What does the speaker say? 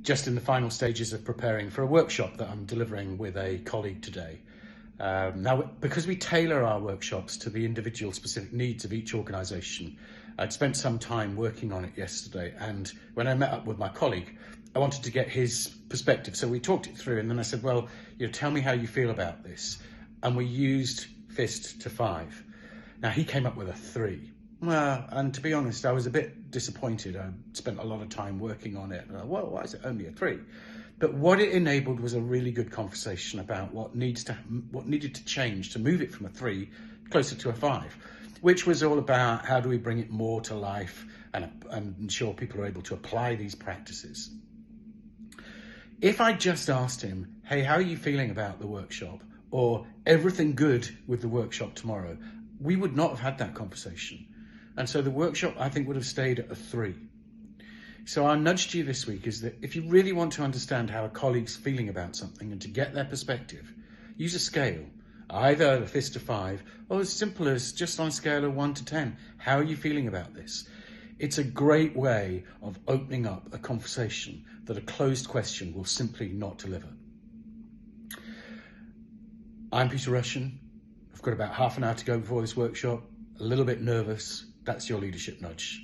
just in the final stages of preparing for a workshop that I'm delivering with a colleague today. Now, because we tailor our workshops to the individual specific needs of each organisation, I'd spent some time working on it yesterday, and when I met up with my colleague, I wanted to get his perspective. So we talked it through, and then I said, well, tell me how you feel about this. And we used fist to 5. Now, he came up with a 3. Well, and to be honest, I was a bit disappointed. I spent a lot of time working on it. Well, why is it only a 3? But what it enabled was a really good conversation about what needed to change to move it from a 3 closer to a 5, which was all about how do we bring it more to life and ensure people are able to apply these practices. If I just asked him, hey, how are you feeling about the workshop? Or everything good with the workshop tomorrow, we would not have had that conversation. And so the workshop, I think, would have stayed at a 3. So our nudge to you this week is that if you really want to understand how a colleague's feeling about something and to get their perspective, use a scale, either the fist to 5 or as simple as just on a scale of 1 to 10. How are you feeling about this? It's a great way of opening up a conversation that a closed question will simply not deliver. I'm Peter Russian. I've got about half an hour to go before this workshop. A little bit nervous. That's your leadership nudge.